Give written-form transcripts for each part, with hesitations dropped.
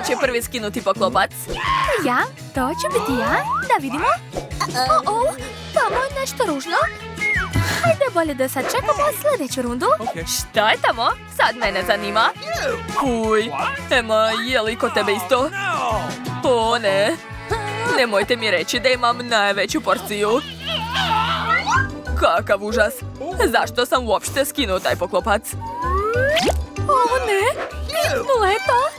će prvi skinuti poklopac? Ja? To ću biti ja? Da vidimo. Tamo je nešto ružno. Hajde bolje da sad čekamo sljedeću rundu. Šta je tamo? Sad mene zanima. Fuj, Emma, je li kod tebe isto? O ne, nemojte mi reći da imam najveću porciju. Kakav užas. Zašto sam uopšte skinuo taj poklopac? O ne, pitnulo je to.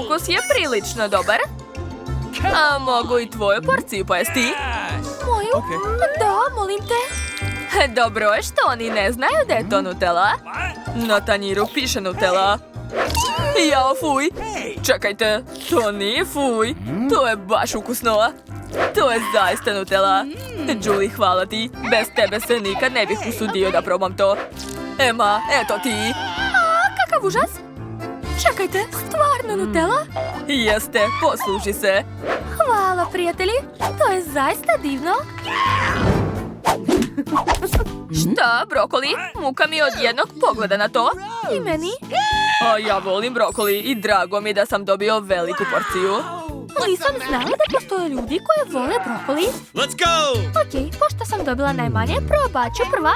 Ukus je prilično dobar. A mogu i tvoju porciju pojesti? Moju? Da, molim te. Dobro je što oni ne znaju da je to Nutella. Na tanjiru piše Nutella. Jao, fuj. Čekajte, to nije fuj. To je baš ukusno. To je zaista Nutella. Julie, hvala ti. Bez tebe se nikad ne bih usudio da probam to. Emma, eto ti. Kakav užas. Čekajte, stvarno Nutella? Jeste, posluži se. Hvala, prijatelji. To je zaista divno. Šta, brokoli? Muka mi od jednog pogleda na to. I meni? A ja volim brokoli i drago mi da sam dobio veliku porciju. Nisam znala da postoje ljudi koji vole brokoli. Let's go! Okej, pošto sam dobila najmanje, probat ću prva.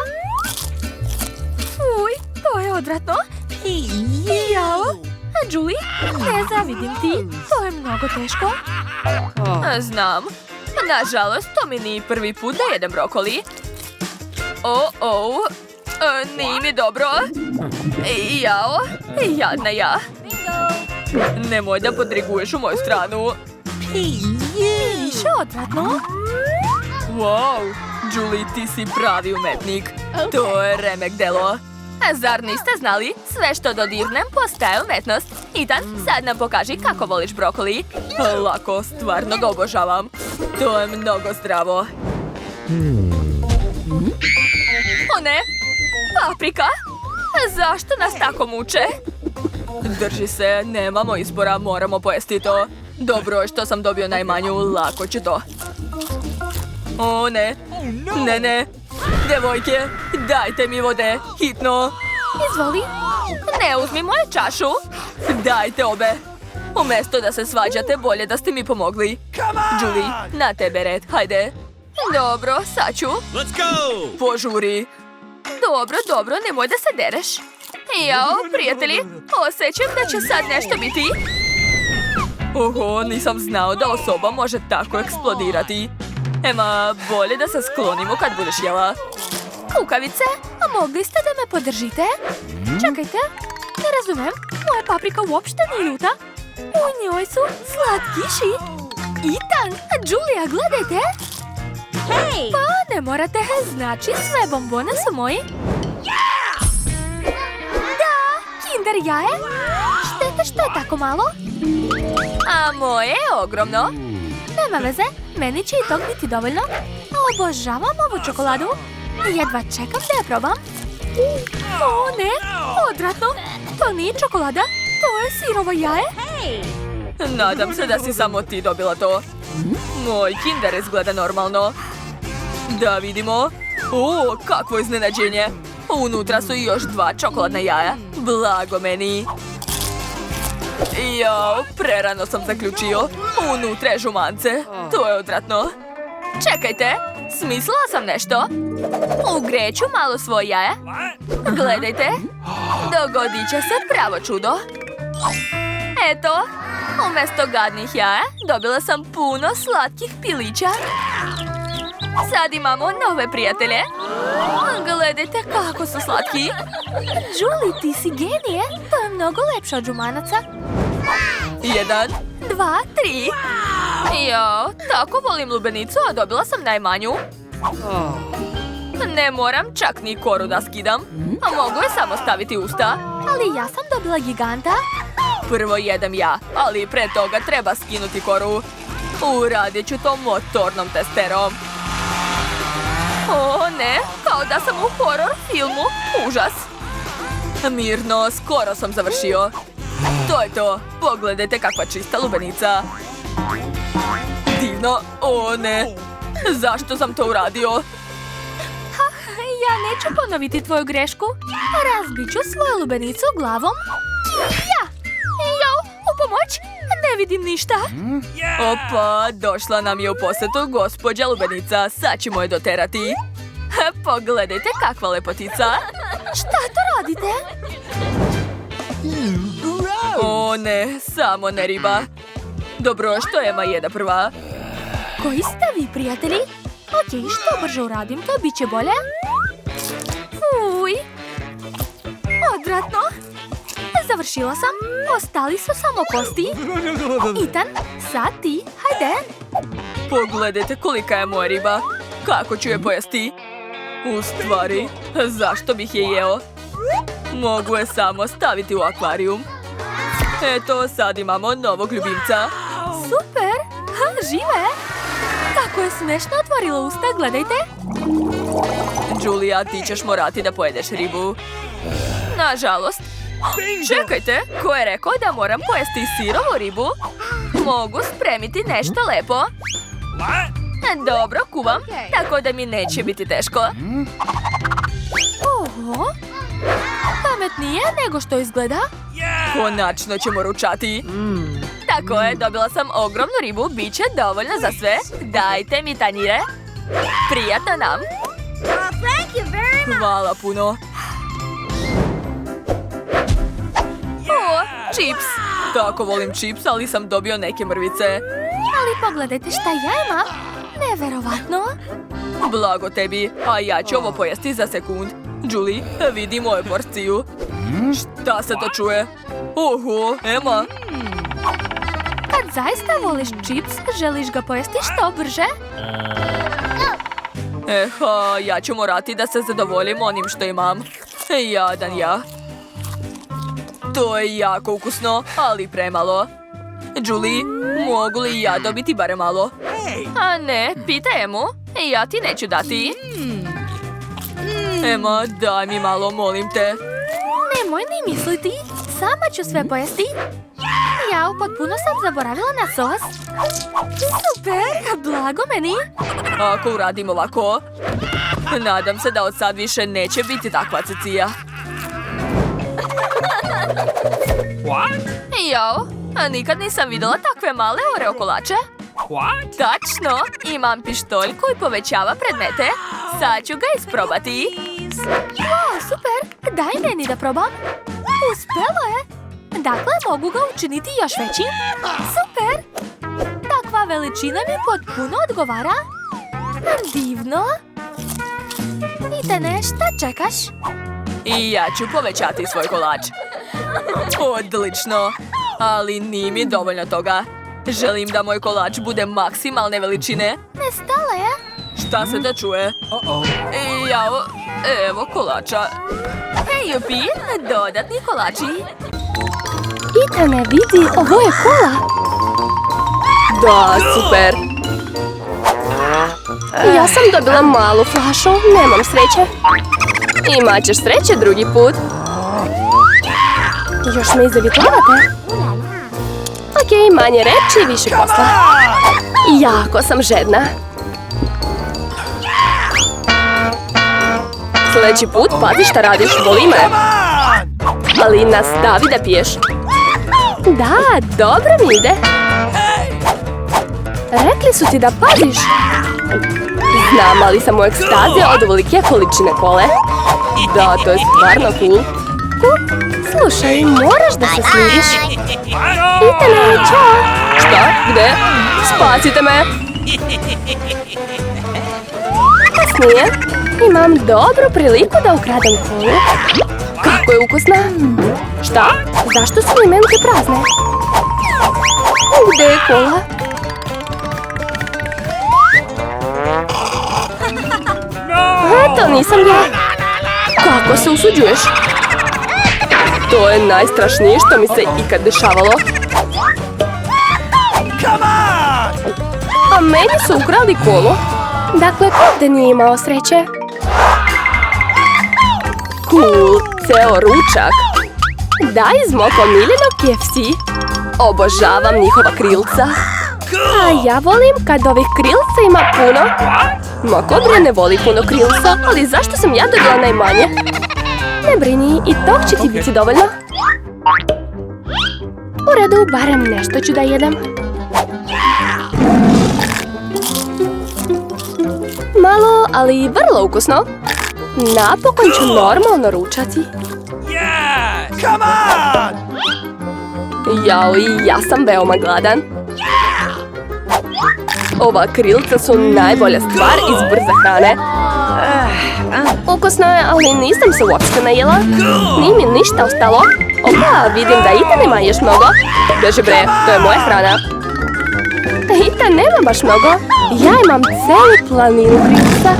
Uj, to je odvratno. Jao. Julie, ne zavidim ti. To je mnogo teško. Znam. Nažalost, to mi nije prvi put da jedem brokoli. Nije mi dobro. Jao, jadna ja. Nemoj da podriguješ u moju stranu. Miriše odvratno. Wow, Julie, ti si pravi umetnik. To je remek delo. A zar niste znali? Sve što dodirnem postaje umetnost. Ethan, sad nam pokaži kako voliš brokoli. Lako, stvarno ga obožavam. To je mnogo zdravo. O ne, paprika? Zašto nas tako muče? Drži se, nemamo izbora, moramo pojesti to. Dobro je što sam dobio najmanju, lako ću to. O ne, ne. Devojke, dajte mi vode, hitno. Izvoli. Ne uzmi moju čašu. Dajte obe. Umjesto da se svađate, bolje da ste mi pomogli. Julie, na tebe red, hajde. Dobro, sad ću. Let's go! Požuri. Dobro, nemoj da se dereš. Jao, prijatelji, osjećam da će sad nešto biti. Oho, nisam znao da osoba može tako eksplodirati. Emma, bolje da se sklonimo kad budeš jela. Kukavice, a mogli ste da me podržite? Čekajte, ne razumem, moja paprika uopšte nije ljuta. U njoj su slatkiši. Ethan, Julia, gledajte. Hej! Pa ne morate, znači sve bombone su moji. Da, Kinder jaje. Šteta što je tako malo. A moje je ogromno. Nema veze, meni će i tog biti dovoljno. Obožavam ovu čokoladu. Jedva čekam da je probam. O ne, odvratno. To nije čokolada, to je sirovo jaje. Nadam se da si samo ti dobila to. Moj Kinder izgleda normalno. Da vidimo. O, kakvo iznenađenje. Unutra su još 2 čokoladna jaja. Blago meni. Jao, prerano sam zaključio. Unutra je žumance. To je odvratno. Čekajte, smislila sam nešto. Ugreću malo svoje jaje. Gledajte, dogodit će se pravo čudo. Eto, umjesto gadnih jaja dobila sam puno slatkih pilića. Sad imamo nove prijatelje. Gledajte kako su slatki. Julie, ti si genije. To je mnogo lepše od žumanaca. 1, 2, 3. Jo, tako volim lubenicu, a dobila sam najmanju. Ne moram čak ni koru da skidam. A mogu je samo staviti u usta. Ali ja sam dobila giganta. Prvo jedem ja, ali pre toga treba skinuti koru. Uradit ću to motornom testerom. O ne, kao da sam u horor filmu. Užas. Mirno, skoro sam završio. To je to. Pogledajte kakva čista lubenica. Divno. O ne. Zašto sam to uradio? Ja neću ponoviti tvoju grešku. Razbit ću svoju lubenicu glavom Jo, u pomoć! Ne vidim ništa. Opa, došla nam je u posjetu gospođa lubenica. Sad ćemo je doterati. Pogledajte kakva lepotica. Šta to radite? O ne, samo ne riba. Dobro, što Ema jede prva? Koji ste vi, prijatelji? Okej, što brže uradim, to bit će bolje. Uj. Odvratno. Završila sam. Ostali su samo kosti. Ethan, sad ti, hajde. Pogledajte kolika je moja riba. Kako ću je pojesti? U stvari, zašto bih je jeo? Mogu je samo staviti u akvarijum. Eto, sad imamo novog ljubimca. Super, žive. Kako je smešno otvorila usta, gledajte. Julia, ti ćeš morati da pojedeš ribu. Nažalost. Čekajte, ko je rekao da moram pojesti sirovu ribu? Mogu spremiti nešto lepo. Dobro, kuvam, tako da mi neće biti teško. Oho, pametnije nego što izgleda. Konačno ćemo ručati. Tako je, dobila sam ogromnu ribu, bit će dovoljno za sve. Dajte mi tanjire. Prijatno nam. Hvala puno. O, čips. Tako volim čips, ali sam dobio neke mrvice. Ali pogledajte šta ja imam. Neverovatno. Blago tebi, a ja ću ovo pojesti za sekund. Julie, vidi moju porciju. Šta se to čuje? Oho, Ema. Kad zaista voliš čips, želiš ga pojesti što brže? Eha, ja ću morati da se zadovoljim onim što imam. Jadan ja. To je jako ukusno, ali premalo. Julie, mogu li ja dobiti barem malo? A ne, pitaj Emu. Ja ti neću dati. Ema, daj mi malo, molim te. Nemoj ni misliti. Sama ću sve pojesti. Ja potpuno sam zaboravila na sos. Super, blago meni. Ako uradim ovako, nadam se da od sad više neće biti takva cicija. Jo, nikad nisam vidjela takve male oreo kolače. Tačno, imam pištolj koji povećava predmete. Sad ću ga isprobati. Wow, super, daj meni da probam. Uspelo je. Dakle, mogu ga učiniti još većim. Super. Takva veličina mi potpuno odgovara. Divno. Etane, šta čekaš? I ja ću povećati svoj kolač. Odlično. Ali nije mi dovoljno toga. Želim da moj kolač bude maksimalne veličine. Nestala je. Šta se da čuje? Jao, evo kolača. Hej, Jupi, dodatni kolači. Etane, vidi, ovo je kola. Da, super. Ja sam dobila malu flašu, nemam sreće. Imat ćeš sreće drugi put. Još me izavjetlavate? Okej, manje reći i više posla. Jako sam žedna. Sljedeći put pazi šta radiš, voli me. Ali nastavi da piješ. Da, dobro mi ide. Rekli su ti da paziš. Znam, ali sam u ekstazi od ovolike količine kole. Da, to je stvarno cool. Slušaj, moraš da se smiriš. Etane, čao. Šta? Gde? Spasite me. Kasnije imam dobru priliku da ukradem kolu. Kako je ukusna. Šta? Zašto su imenke prazne? Gde je kola? To nisam ja. Kako se usuđuješ? To je najstrašnije što mi se ikad dešavalo. A meni su ukrali kolo. Dakle, ovdje nije imao sreće. Cool, ceo ručak. Da, iz mog omiljenog KFC. Obožavam njihova krilca. A ja volim kad ovih krilca ima puno. Ma ko bre ne voli puno krilca, ali zašto sam ja dobila najmanje? Ne brini, i tog će ti biti dovoljno. barem nešto ću da jedem. Malo, ali vrlo ukusno. Napokon ću normalno ručati. Come on! Jao, i ja sam veoma gladan. Ova krilca su najbolja stvar iz brze hrane. Ukusno je, ali nisam se uopšte najela. Nije mi ništa ostalo. Opa, vidim da Ita nema još mnogo. Beži bre, to je moja hrana. Ita nema baš mnogo. Ja imam celu planinu krilca.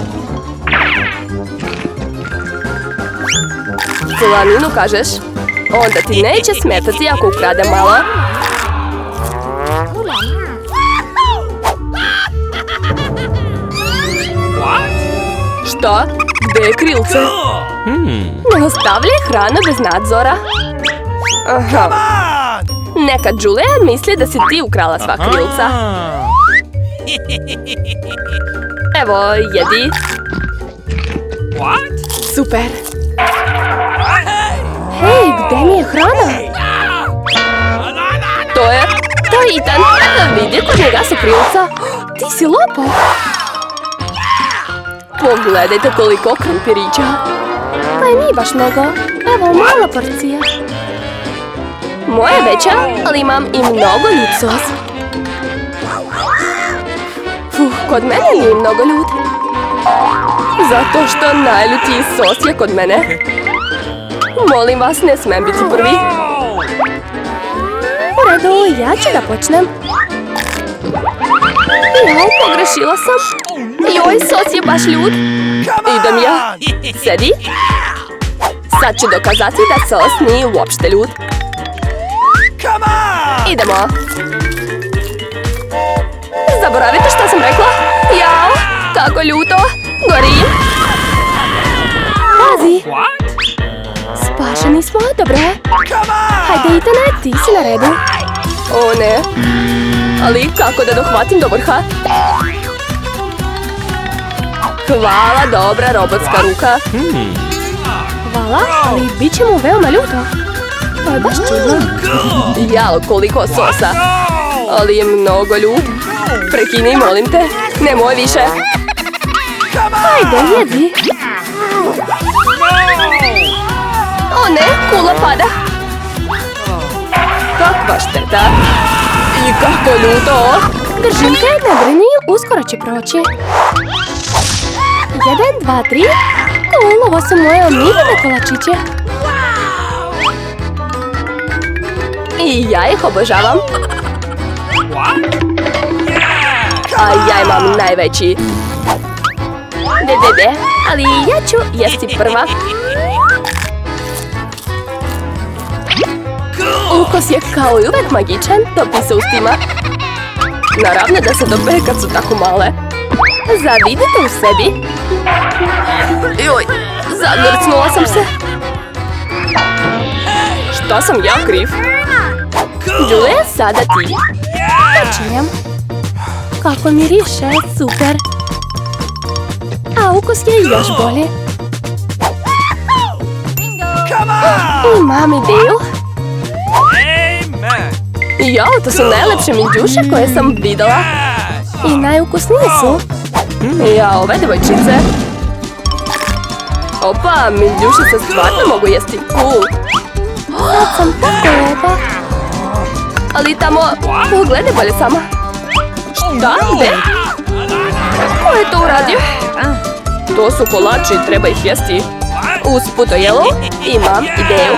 Planinu kažeš? Onda ti neće smetati ako ukradem malo. Šta? Gde je krilce? Ne ostavljaj hranu bez nadzora. Aha. Neka Julia misli da si ti ukrala sva krilca. Evo, jedi. Super. Hej, gde mi je hrana? To je Ethan. Vidi, kod njega su krilca. Ti si lopov. Pogledajte koliko krumpirića. Pa i nije baš mnogo. Evo, mala porcija. Moja je veća, ali imam i mnogo ljut sos. Kod mene nije mnogo ljut. Zato što najljutiji sos je kod mene. Molim vas, ne smem biti prvi. U redu, ja ću da počnem. Jao, pogrešila sam. Joj, sos je baš ljud. Idem ja. Sedi. Sad ću dokazati da sos nije uopšte ljud. Idemo. Zaboravite što sam rekla. Jao, kako ljuto. Gorim. Pazi. Spašeni smo, dobro. Hajde, Ethane, ti si na redu. O ne. Ali kako da dohvatim do vrha? Hvala, dobra robotska ruka. Hvala, ali bit će mu veoma ljuto. To je baš čudno. Jao, koliko sosa. Ali je mnogo ljub. Prekini, molim te. Nemoj više. Hajde, jedi. O ne, kula pada. Kakva šteta. I kako ljuto. Držim te, ne brini, uskoro će proći. 1, 2, 3. Ovo su moje omiljene kolačiće. I ja ih obožavam. A ja imam najveći. De, ali ja ću jesti prva. Ukus je kao i uvek magičan, topi se ustima. Naravno da se dobe kad su tako male. Zavidite u sebi. Joj, zagrcnula sam se. Šta sam ja kriv? Julia, sada ti. Počinjem. Kako miriše, super. A ukus je još bolje. Imam ideju. Jao, to su najlepše minđuše koje sam videla. I najukusnije su. Jao, ove devojčice. Opa, minđuše se stvarno mogu jesti. Cool. Sad sam tako lepa. Ali tamo, pogledaj bolje sama. Šta? Gde? Ko je to uradio? To su kolači, treba ih jesti. Usput o jelu, imam ideju.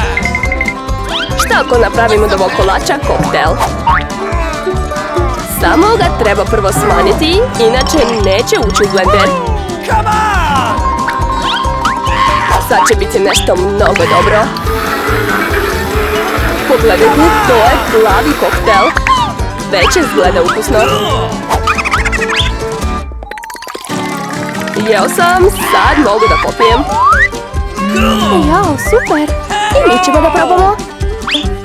Šta ako napravimo od ovog kolača koktel? Samo ga treba prvo smanjiti, inače neće ući u blender. Sad će biti nešto mnogo dobro. Pogledajte, to je plavi koktel. Već izgleda ukusno. Jeo sam, sad mogu da popijem. Jao, super. I mi ćemo da probamo.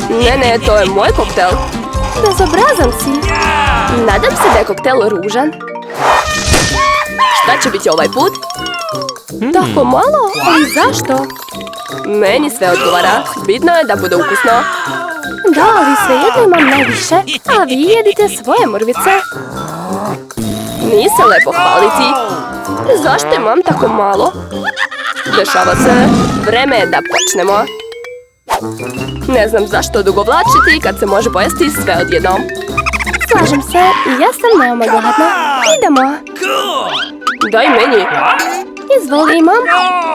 Ne, to je moj koktel. Bezobrazan si. Nadam se da je koktel ružan. Šta će biti ovaj put? Tako malo? Ali zašto? Meni sve odgovara. Bitno je da bude ukusno. Da, ali svejedno imam najviše, a vi jedite svoje mrvice. Nije se lepo hvaliti. Zašto imam tako malo? Dešava se. Vreme je da počnemo. Ne znam zašto odugovlačiti kad se može pojesti sve odjednom. Slažem se, ja sam veoma gladna. Idemo. Daj meni. Izvoli, imam.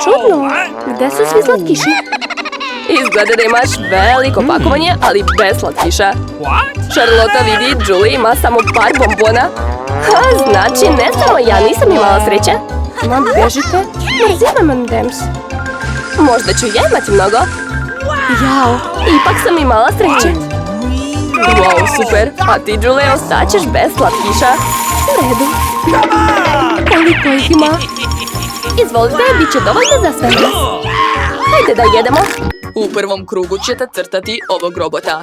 Čudno. Gde su svi slatkiši? Izgleda da imaš veliko pakovanje, ali bez slatkiša. Charlotte vidi, Julie ima samo par bombona. Znači, ne samo ja nisam imala sreće. Ma, bežite. Mrzim M&M's. Možda ću ja imati mnogo. Jao, ipak sam imala sreće. Wow, super. A ti, Julie, ostaćeš bez slatkiša. U redu. Koliko ih ima? Izvolite, bit će dovoljno za sve nas. Hajde da jedemo. U prvom krugu ćete crtati ovog robota.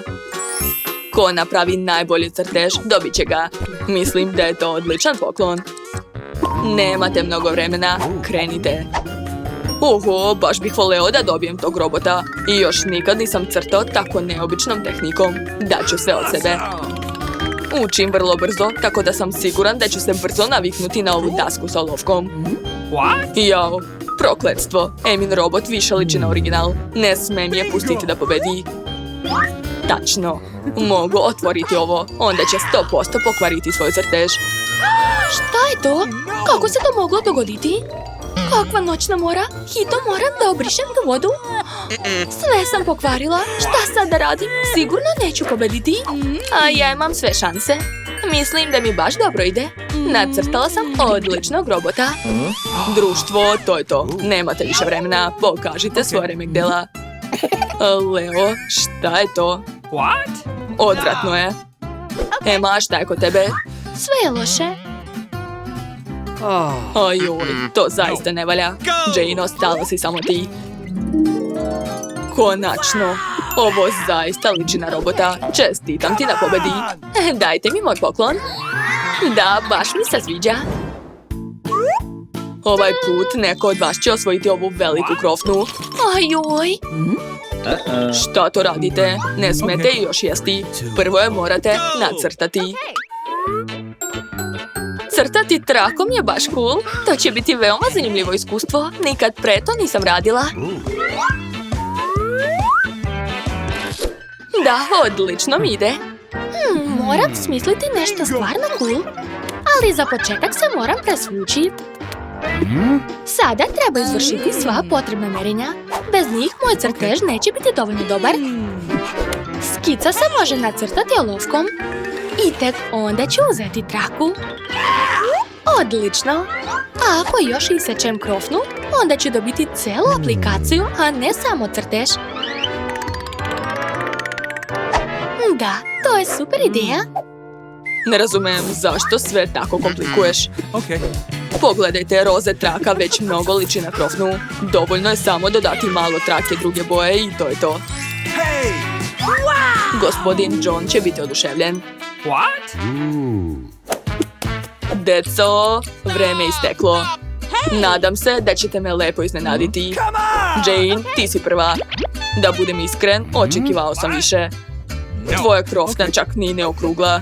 Ko napravi najbolji crtež, dobit će ga. Mislim da je to odličan poklon. Nemate mnogo vremena, krenite. Oho, baš bih voleo da dobijem tog robota. I još nikad nisam crtao tako neobičnom tehnikom. Daću sve od sebe. Učim vrlo brzo, tako da sam siguran da ću se brzo naviknuti na ovu dasku sa olovkom. Jao, prokletstvo. Emin robot više liči na original. Ne smem je pustiti da pobedi. Tačno. Mogu otvoriti ovo. Onda će 100% pokvariti svoj crtež. Šta je to? Kako se to moglo dogoditi? Kakva noćna mora? Hitno moram da obrišem tu vodu. Sve sam pokvarila. Šta sad da radim? Sigurno neću pobediti. A ja imam sve šanse. Mislim da mi baš dobro ide. Nacrtala sam odličnog robota. Društvo, to je to. Nemate više vremena. Pokažite svoje remek dela. Leo, šta je to? Odvratno je. Ema, šta je kod tebe? Sve je loše. Ajoj, to zaista ne valja. Jane, ostala si samo ti. Konačno. Ovo zaista liči na robota. Čestitam ti na pobedi. Dajte mi moj poklon. Da, baš mi se sviđa. Ovaj put neko od vas će osvojiti ovu veliku krofnu. Ajoj. Šta to radite? Ne smete još jesti. Prvo je morate nacrtati. Crtati trakom je baš cool. To će biti veoma zanimljivo iskustvo. Nikad pre to nisam radila. Da, odlično mi ide. Moram smisliti nešto stvarno cool. Ali za početak se moram presvući. Sada treba izvršiti sva potrebna merenja. Bez njih moj crtež neće biti dovoljno dobar. Skica se može nacrtati olovkom. I tek onda ću uzeti traku. Odlično! A ako još isečem krofnu, onda ću dobiti celu aplikaciju, a ne samo crtež. Da, to je super ideja. Ne razumem zašto sve tako komplikuješ. Pogledajte, roze traka već mnogo liči na krofnu. Dovoljno je samo dodati malo trake druge boje i to je to. Gospodin John će biti oduševljen. Deco, vreme je isteklo. Nadam se da ćete me lepo iznenaditi. Jane, ti si prva. Da budem iskren, očekivao sam više. Tvoja krofna čak ni ne okrugla.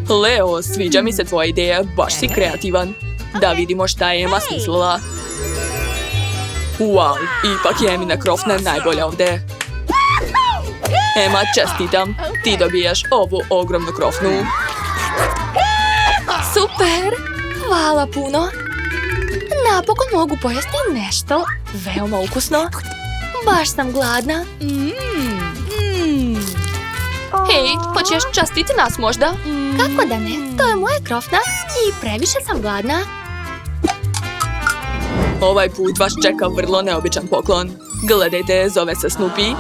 Leo, sviđa mi se tvoja ideja, baš si kreativan. Da vidimo šta je Ema smislila. Wow, ipak je Emina krofna najbolja ovde. Ema, čestitam. Ti dobijaš ovu ogromnu krofnu. Super! Hvala puno! Napokon mogu pojesti nešto veoma ukusno. Baš sam gladna. Hej, hoćeš častiti nas možda? Kako da ne? To je moja krofna i previše sam gladna. Ovaj put vas čeka vrlo neobičan poklon. Gledajte, zove se Snoopy.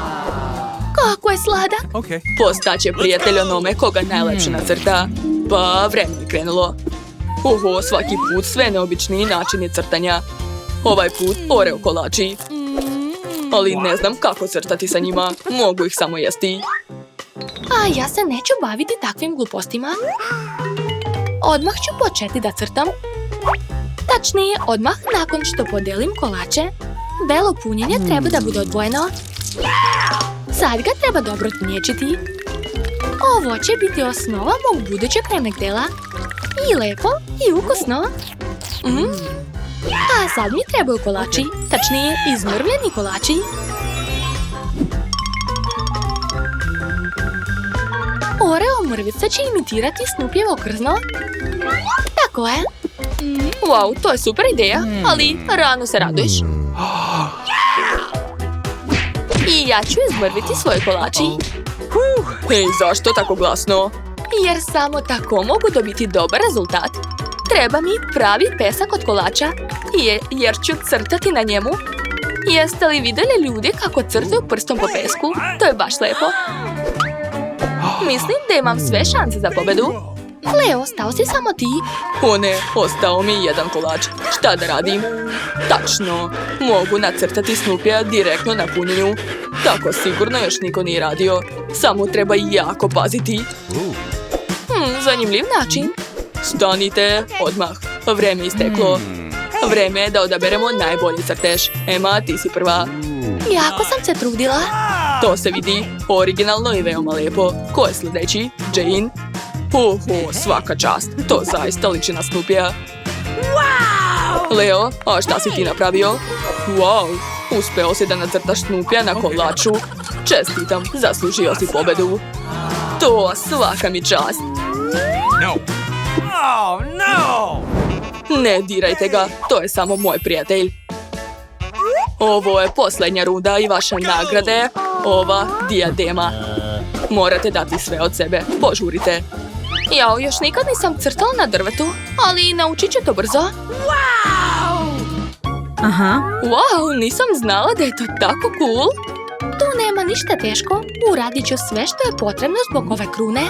Kako je sladak! Postaće prijatelj onome koga najlepše nacrta. Pa, vreme je krenulo. Oho, svaki put sve neobičniji načini crtanja. Ovaj put oreo kolači. Ali ne znam kako crtati sa njima. Mogu ih samo jesti. A ja se neću baviti takvim glupostima. Odmah ću početi da crtam. Tačnije, odmah nakon što podelim kolače, belo punjenje treba da bude odvojeno. Sad ga treba dobro tnječiti. Ovo će biti osnova mog budućeg remek dela. I lepo i ukusno. A sad mi trebaju kolači, tačnije izmrvljeni kolači. Oreo mrvica će imitirati Snoopyevo krzno. Tako je. Wow, to je super ideja, ali rano se raduješ. I ja ću izmrviti svoje kolači. Hej, zašto tako glasno? Jer samo tako mogu dobiti dobar rezultat. Treba mi pravi pesak od kolača, jer ću crtati na njemu. Jeste li vidjeli ljude kako crtaju prstom po pesku? To je baš lepo. Mislim da imam sve šanse za pobedu. Leo, ostao si samo ti. O ne, ostao mi jedan kolač. Šta da radim? Tačno, mogu nacrtati Snoopya direktno na punjenju. Tako sigurno još niko nije radio. Samo treba jako paziti. Zanimljiv način. Stanite, odmah. Vreme isteklo. Vreme je da odaberemo najbolji crtež. Emma, ti si prva. Jako sam se trudila. To se vidi. Originalno i veoma lepo. Ko je sljedeći? Jane? Svaka čast. To zaista liči na Snoopya. Leo, a šta si ti napravio? Wow, uspeo si da nacrtaš Snoopya na kolaču. Čestitam, zaslužio si pobedu. To svaka mi čast. No. Oh, no! Ne dirajte ga, to je samo moj prijatelj. Ovo je posljednja runda i vaša nagrada je ova dijadema. Morate dati sve od sebe, požurite. Jao, još nikad nisam crtala na drvetu, ali naučit ću to brzo. Wow, nisam znala da je to tako cool. Tu nema ništa teško, uradit ću sve što je potrebno zbog ove krune.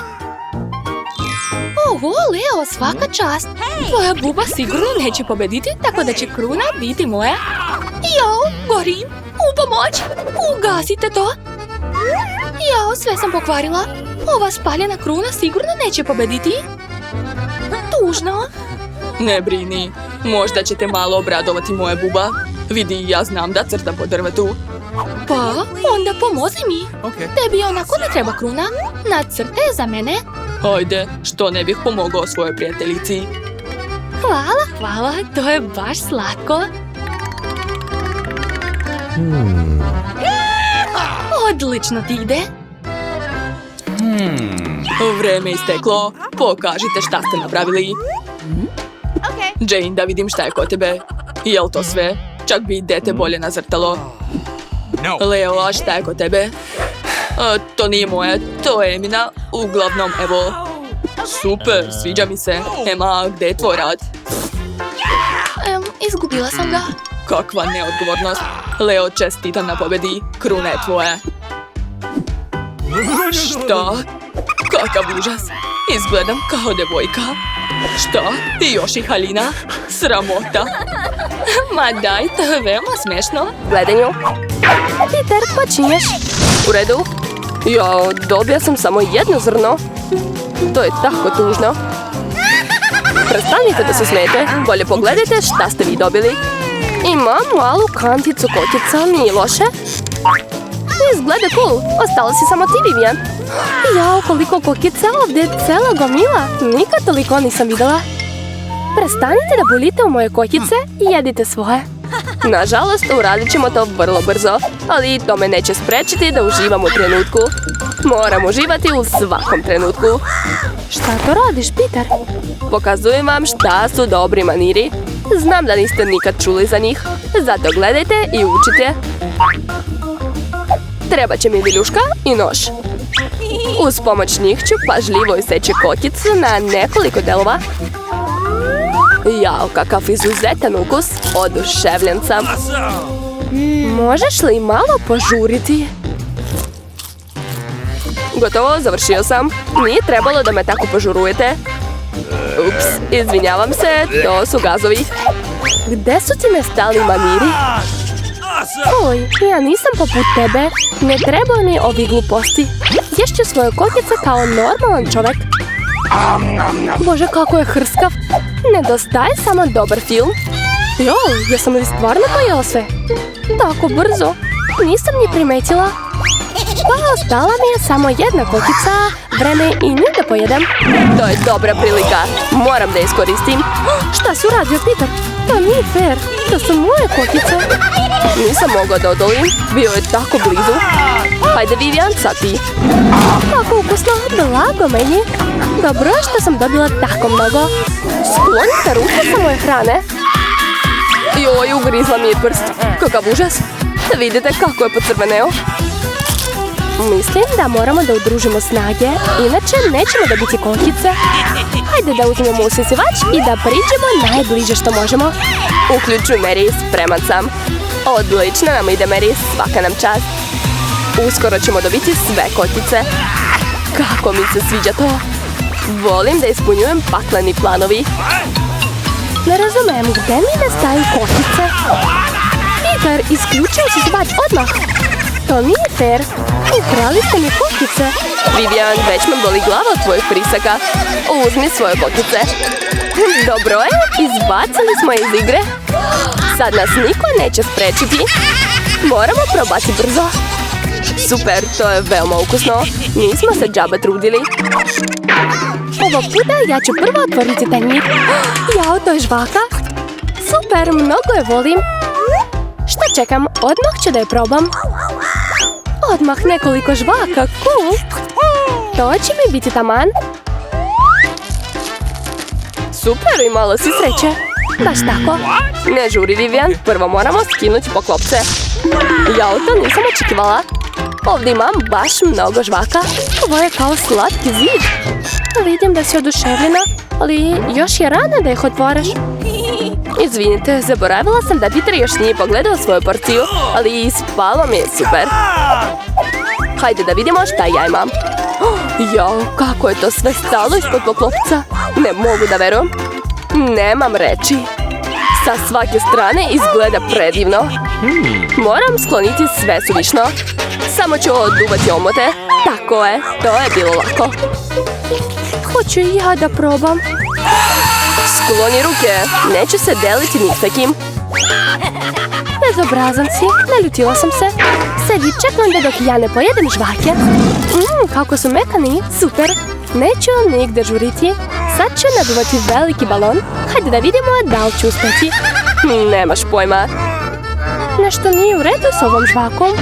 Oho, Leo, svaka čast. Tvoja buba sigurno neće pobediti, tako da će kruna biti moja. Jao, gorim, u pomoć, ugasite to. Jao, sve sam pokvarila. Ova spaljena kruna sigurno neće pobediti. Tužno. Ne brini, možda ćete malo obradovati moje buba. Vidi, ja znam da crta po drvetu. Pa, onda pomozi mi. Tebi onako ne treba kruna. Nacrtaj za mene. Ajde, što ne bih pomogao svojoj prijateljici. Hvala, to je baš slatko. Odlično ti ide. Vreme je isteklo. Pokažite šta ste napravili. Jane, da vidim šta je kod tebe. Jel to sve? Čak bi dete bolje nazrtalo. Leo, a šta je kod tebe? To nije moje, to je Emina. Uglavnom, evo. Super, sviđa mi se. Emma, gdje je tvoj rad? Izgubila sam ga. Kakva neodgovornost. Leo, čestitam na pobedi. Kruna je tvoja. Šta? Kakav užas. Izgledam kao devojka. Šta? I još i haljina? Sramota. Ma daj, to je veoma smešno. Gledanju. Peter, počinješ. U redu. Ja, dobio sam samo jedno zrno. To je tako tužno. Prestanite da se smijete. Bolje pogledajte šta ste vi dobili. Imam malu kanticu kotica, nije loše. Izgleda cool. Ostala si samo ti, Vivian. Jao, koliko kokica ovdje, cela gomila. Nikad toliko nisam vidjela. Prestanite da bulite u moje kokice i jedite svoje. Nažalost, uradit ćemo to vrlo brzo, ali to me neće sprečiti da uživam u trenutku. Moram uživati u svakom trenutku. Šta to radiš, Peter? Pokazujem vam šta su dobri maniri. Znam da niste nikad čuli za njih, zato gledajte i učite. Treba će mi viljuška i nož. Uz pomoć njih ću pažljivo iseći kokicu na nekoliko delova. Jao, kakav izuzetan ukus, oduševljen sam. Možeš li malo požuriti? Gotovo, završio sam. Nije trebalo da me tako požurujete. Ups, izvinjavam se, to su gazovi. Gde su ti nestali maniri? Oj, ja nisam poput tebe. Ne treba mi ovi gluposti. Ješću svoje kokice kao normalan čovek. Bože, kako je hrskav. Nedostaje samo dobar film. Jo, jesam li stvarno pojela sve? Tako brzo. Nisam ni primetila. Pa ostala mi je samo jedna kokica. Vreme i nju da pojedem. To je dobra prilika. Moram da je iskoristim. Šta si uradio, Peter? To nije fair. To su moje kokice. Nisam mogla da odolim. Bio je tako blizu. Hajde, Vivian, sad ti. Kako ukusno. Blago meni. Dobro je što sam dobila tako mnogo. Sklonite ruke sa moje hrane. Joj, ugrizla mi je prst. Kakav užas. Vidite kako je pocrveneo. Mislim da moramo da udružimo snage, inače nećemo dobiti kokice. Hajde da uzmemo usisivač i da priđemo najbliže što možemo. Uključuj, Mary, spreman sam. Odlično nam ide, Mary, svaka nam čast. Uskoro ćemo dobiti sve kokice. Kako mi se sviđa to. Volim da ispunjujem pakleni planovi. Ne razumem, gde mi nestaju kokice? Peter, isključio usisivač odmah. To nije fair. Ukrali ste mi kokice. Vivian, već me boli glava od tvojih prisaka. Uzmi svoje kokice. Dobro je, izbacili smo je iz igre. Sad nas niko neće sprečiti. Moramo probati brzo. Super, to je veoma ukusno. Nismo se džabe trudili. Ovog puta ja ću prvo otvoriti taj mir. Jao, to je žvaka. Super, mnogo je volim. Šta čekam? Odmah ću da je probam. Odmah nekoliko žvaka, cool. To će mi biti taman. Super, i malo si sreće. Baš tako. Ne žuri, Vivian, prvo moramo skinuti poklopce. Ja to nisam očekivala. Ovdje imam baš mnogo žvaka. Ovo je kao slatki zid. Vidim da si oduševljena, ali još je rano da ih otvoriš. Izvinite, zaboravila sam da Peter još nije pogledao svoju porciju, ali ispalo mi je super. Hajde da vidimo šta ja imam. Jao, kako je to sve stalo ispod poklopca. Ne mogu da verujem. Nemam reči. Sa svake strane izgleda predivno. Moram skloniti sve suvišno. Samo ću oduvati omote. Tako je, to je bilo lako. Hoću i ja da probam. Skloni ruke, neću se deliti ni sa kim. Bezobrazan si, naljutila sam se. Sedi, čekam da dok ja ne pojedem žvake. Kako su mekani, super. Neću nigde žuriti. Sad ću naduvati veliki balon. Hajde da vidimo da li ću uspeti. Nemaš pojma. Nešto nije u redu s ovom žvakom.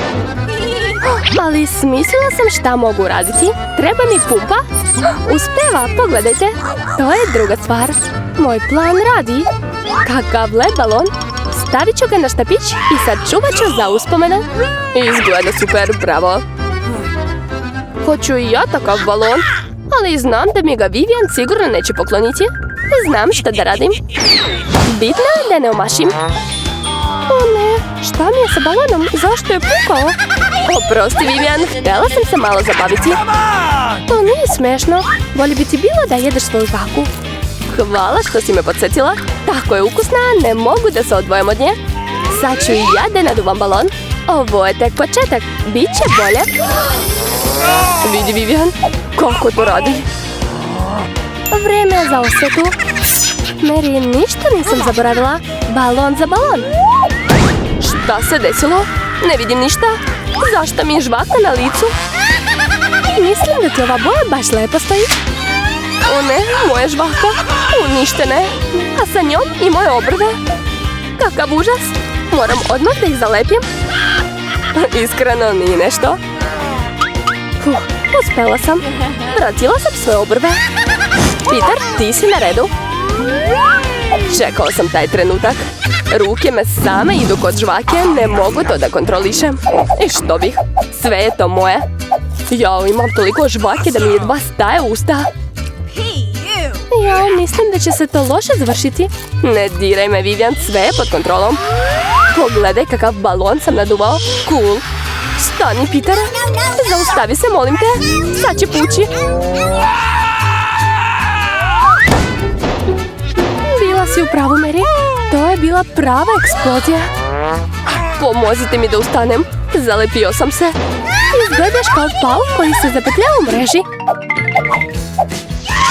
Ali smislila sam šta mogu raditi. Treba mi pumpa. Uspeva, pogledajte. To je druga stvar. Moj plan radi. Kakav led balon. Stavit ću ga na štapić i sad čuvat ću za uspomene. Izgleda super, bravo. Hoću i ja takav balon. Ali znam da mi ga Vivian sigurno neće pokloniti. Znam šta da radim. Bitno je da ne omašim. O ne, šta mi je sa balonom? Zašto je pukao? Oprosti, Vivian, htjela sam se malo zabaviti. To nije smešno. Bolje bi ti bilo da jedeš svoju žvaku. Hvala što si me podsjetila. Tako je ukusna, ne mogu da se odvojim od nje. Sad ću i ja da naduvam balon. Ovo je tek početak. Biće bolje. Vidi, Vivian, kako to radi. Vreme je za osvetu. Mary, ništa nisam zaboravila. Balon za balon. Šta se desilo? Ne vidim ništa. Zašto mi je žvaka na licu? Mislim da ti ova boja baš lepo stoji. O ne, moja žvaka. Uništene. A sa njom i moje obrve. Kakav užas. Moram odmah da ih zalepim. Iskreno nije nešto. Uspela sam. Vratila sam svoje obrve. Peter, ti si na redu. Čekao sam taj trenutak. Ruke me same idu kod žvake, ne mogu to da kontrolišem. I što bih? Sve je to moje. Jao, imam toliko žvake da mi jedva staje usta. Jao, mislim da će se to loše završiti. Ne diraj me, Vivian, sve je pod kontrolom. Pogledaj kakav balon sam naduvao. Cool. Stani, Peter. Zaustavi se, molim te. Sad će pući. Bila si u pravu, Mary. To je bila prava eksplozija. Pomozite mi da ustanem. Zalepio sam se. Izgledaš kao pauk koji se zapetlja u mreži.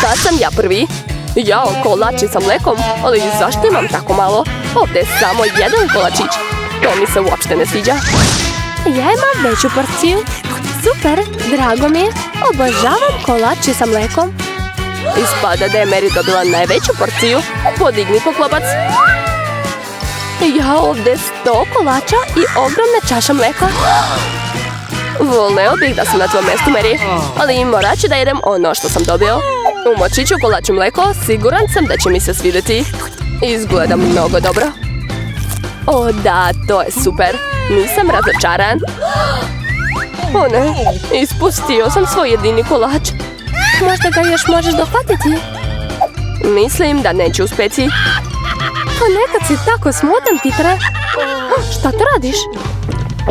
Sad sam ja prvi. Jao, kolači sa mlekom, ali zašto imam tako malo? Ovdje je samo jedan kolačić. To mi se uopšte ne sviđa. Ja imam veću porciju. Super, drago mi je. Obožavam kolače sa mlekom. Ispada da je Mary dobila najveću porciju. Podigni poklopac. Ja ovdje 100 kolača i ogromna čaša mleka. Voleo bih da sam na tvojom mjestu, Mary, ali morat ću da jedem ono što sam dobio. Umočit ću kolač u mleko, siguran sam da će mi se svidjeti. Izgleda mnogo dobro. O da, to je super. Nisam razočaran. O ne, ispustio sam svoj jedini kolač. Možda ga još možeš dohvatiti. Mislim da neću uspjeti. Pa nekad si tako smutan, Petere. Šta to radiš?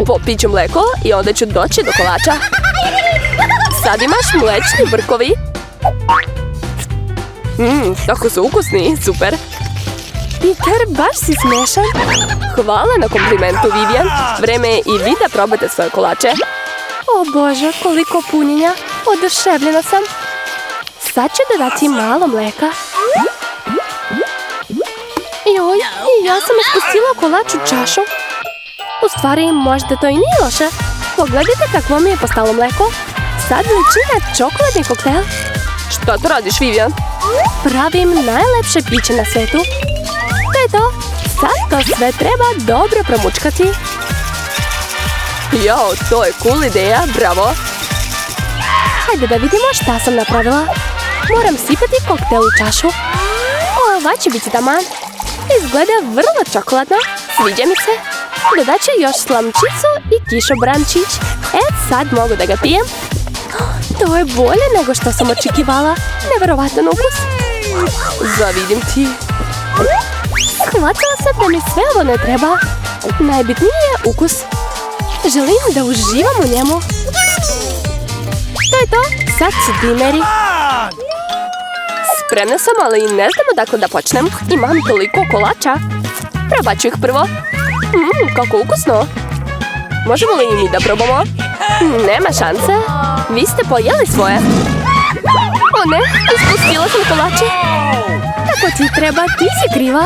Popit ću mleko i onda ću doći do kolača. Sad imaš mlečni brkovi. Tako su ukusni, super. Peter, baš si smiješan. Hvala na komplimentu, Vivian. Vreme je i vi da probate svoje kolače. O Bože, koliko punjenja. Oduševljena sam. Sad ću dodati malo mleka. Joj, i ja sam ispustila kolač u čašu. U stvari, možda to i nije loše. Pogledajte kakvo mi je postalo mleko. Sad liči na čokoladni koktel. Šta to radiš, Vivian? Pravim najlepše piće na svetu. To je to. Sad to sve treba dobro promučkati. Jao, to je cool ideja, bravo. Hajde da vidimo šta sam napravila. Moram sipati koktel u čašu. Ova će biti taman. Izgleda vrlo čokoladno. Sviđa mi se. Dodat ću još slamčicu i kišobrančić. Sad mogu da ga pijem. To je bolje nego što sam očekivala. Neverovatan ukus. Zavidim ti. Shvatila sam da mi sve ovo ne treba. Najbitniji je ukus. Želim da uživam u njemu. To je to. Sad si ti, Mary. Spremna sam, ali ne znam odakle da počnem. Imam toliko kolača. Probat ću ih prvo. Kako ukusno. Možemo li i mi da probamo? Nema šanse. Vi ste pojeli svoje. O ne, ispustila sam kolače. Tako ti treba, ti si kriva.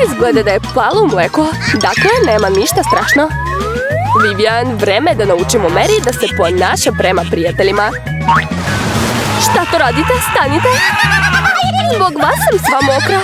Izgleda da je palo u mleko. Dakle, nema ništa strašno. Vivian, vreme je da naučimo Mary da se ponaša prema prijateljima. Šta to radite? Stanite! Zbog vas sam sva mokra.